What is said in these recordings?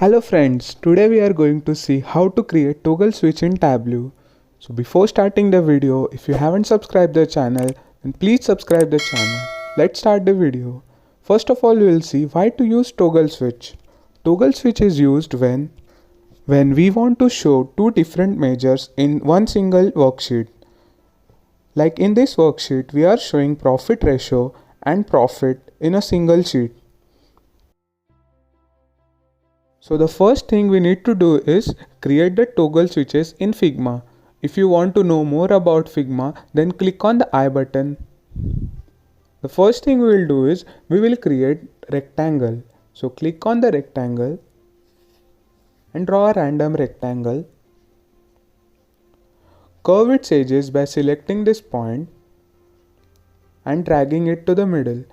Hello friends, today we are going to see how to create toggle switch in Tableau. So before starting the video, if you haven't subscribed the channel, then please subscribe the channel. Let's start the video. First of all, we will see why to use toggle switch. Toggle switch is used when we want to show two different measures in one single worksheet. Like in this worksheet, we are showing profit ratio and profit in a single sheet. So the first thing we need to do is create the toggle switches in Figma. If you want to know more about Figma, then click on the I button. The first thing we will do is we will create rectangle. So click on the rectangle and draw a random rectangle. Curve its edges by selecting this point and dragging it to the middle,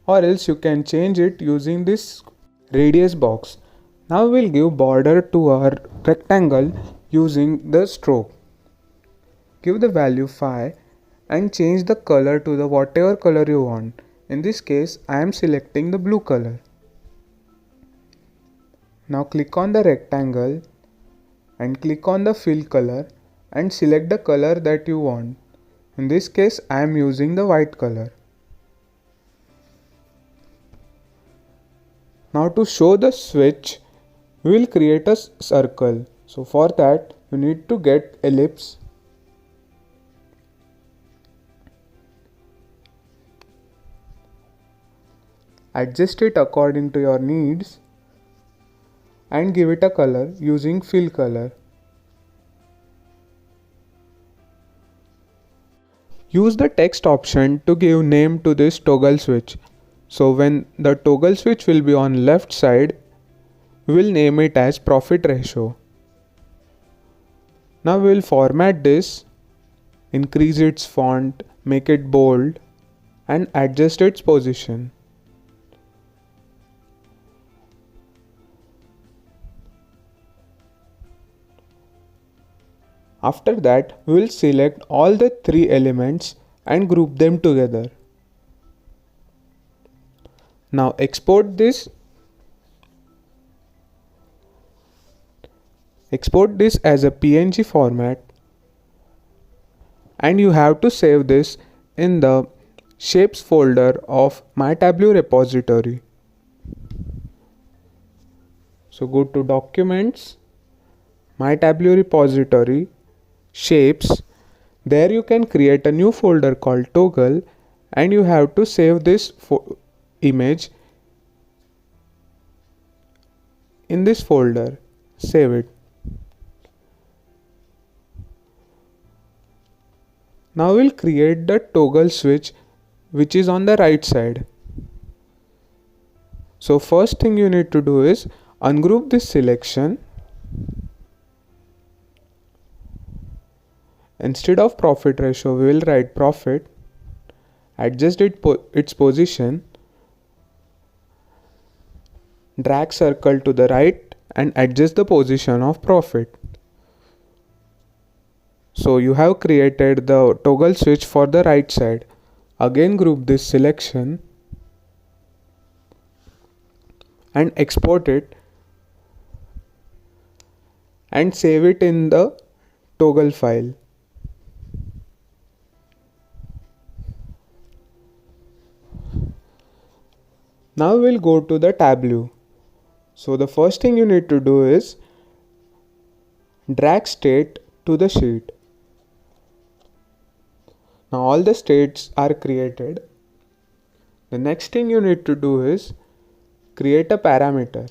or else you can change it using this radius box. Now we'll give border to our rectangle using the stroke. Give the value 5 and change the color to the whatever color you want. In this case, I am selecting the blue color. Now click on the rectangle and click on the fill color and select the color that you want. In this case, I am using the white color. Now to show the switch, we will create a circle. So for that, you need to get ellipse. Adjust it according to your needs and give it a color using fill color. Use the text option to give name to this toggle switch. So when the toggle switch will be on left side, we will name it as profit ratio. Now we will format this, increase its font, make it bold and adjust its position. After that, we will select all the three elements and group them together. Now export this. Export this as a PNG format and you have to save this in the shapes folder of my Tableau repository. So go to documents, my Tableau repository, shapes. There you can create a new folder called toggle and you have to save this image in this folder. Save it. Now we'll create the toggle switch which is on the right side. So first thing you need to do is ungroup this selection. Instead of profit ratio, we will write profit. Adjust its position. Drag circle to the right and adjust the position of profit. So you have created the toggle switch for the right side. Again group this selection and export it and save it in the toggle file. Now we'll go to the Tableau. So the first thing you need to do is drag state to the sheet. Now all the states are created. The next thing you need to do is create a parameter.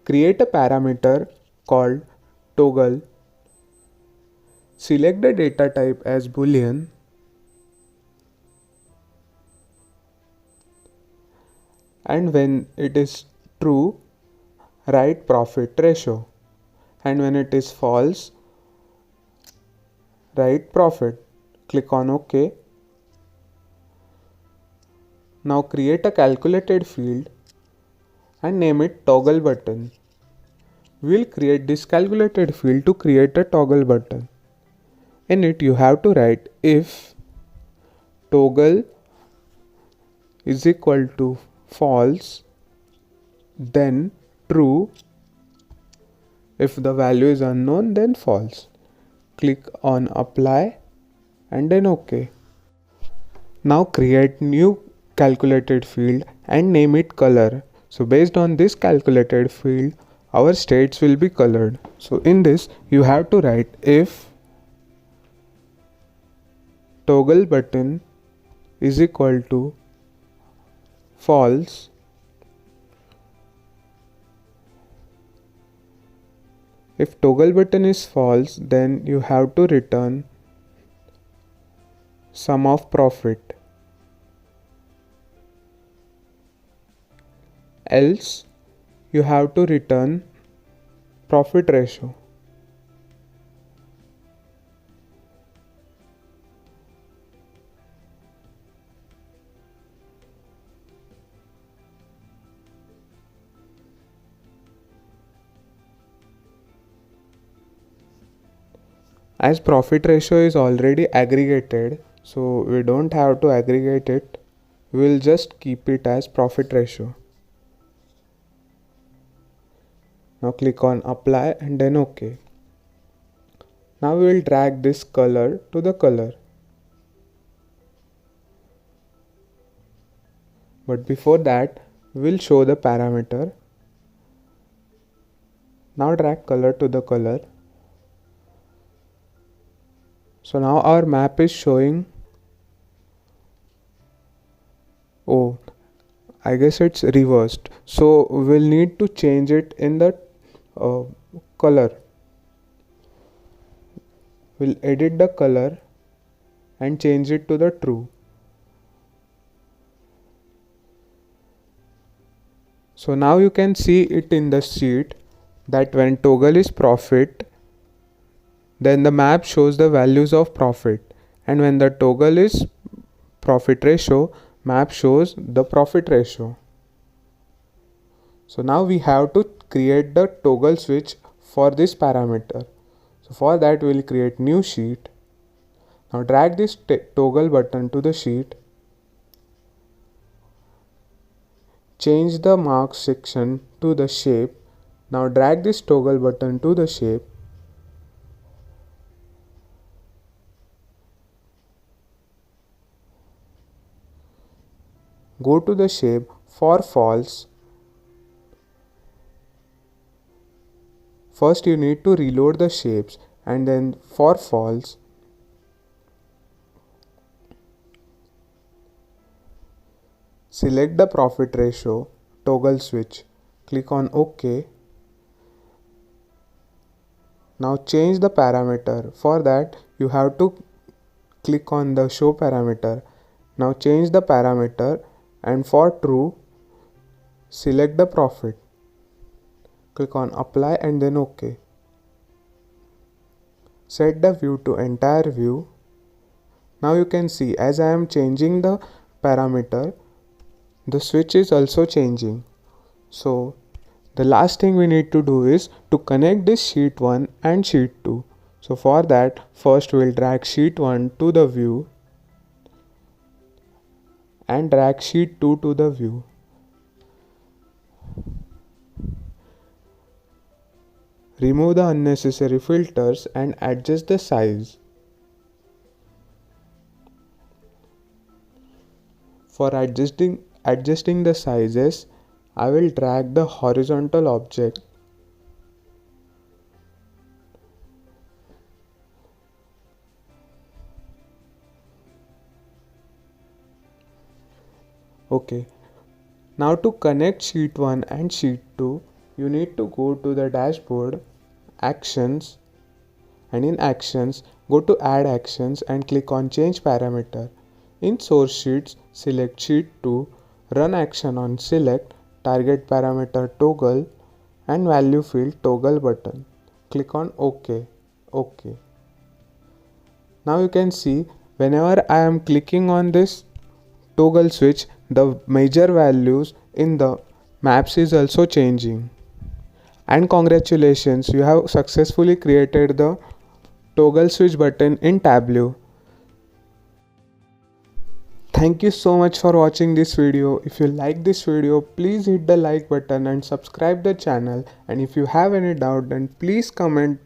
Create a parameter called toggle. Select the data type as Boolean. And when it is true, write profit ratio. And when it is false, write profit. Click on OK. Now create a calculated field and name it toggle button. We'll create this calculated field to create a toggle button. In it you have to write if toggle is equal to false, then true. If the value is unknown, then false. Click on apply and then OK. Now create new calculated field and name it color. So based on this calculated field, our states will be colored. So in this you have to write if toggle button is equal to false, if toggle button is false, then you have to return sum of profit, else you have to return profit ratio. As profit ratio is already aggregated, so we don't have to aggregate it. We will just keep it as profit ratio. Now click on apply and then OK. Now we will drag this color to the color. But before that, we will show the parameter. Now drag color to the color. So now our map is showing. Oh, I guess it's reversed. So we'll need to change it in the color. We'll edit the color and change it to the true. So now you can see it in the sheet that when toggle is profit, then the map shows the values of profit, and when the toggle is profit ratio, map shows the profit ratio. So now we have to create the toggle switch for this parameter. So for that we will create new sheet. Now drag this toggle button to the sheet. Change the marks section to the shape. Now drag this toggle button to the shape. Go to the shape for false. First you need to reload the shapes, and then for false, select the profit ratio, toggle switch, click on OK. Now change the parameter. For that you have to click on the show parameter. Now change the parameter, and for true, select the profit. Click on apply and then OK. Set the view to entire view. Now you can see as I am changing the parameter, the switch is also changing. So the last thing we need to do is to connect this sheet 1 and sheet 2. So for that, first we will drag sheet 1 to the view and drag sheet 2 to the view. Remove the unnecessary filters and adjust the size. For adjusting the sizes, I will drag the horizontal object . Okay. Now to connect sheet 1 and sheet 2, you need to go to the dashboard, actions, and in actions, go to add actions and click on change parameter. In source sheets, select sheet 2, run action on select, target parameter toggle, and value field toggle button. Click on OK. OK. Now you can see whenever I am clicking on this toggle switch, the major values in the maps is also changing. And congratulations, you have successfully created the toggle switch button in Tableau. Thank you so much for watching this video. If you like this video, please hit the like button and subscribe the channel. And if you have any doubt, then please comment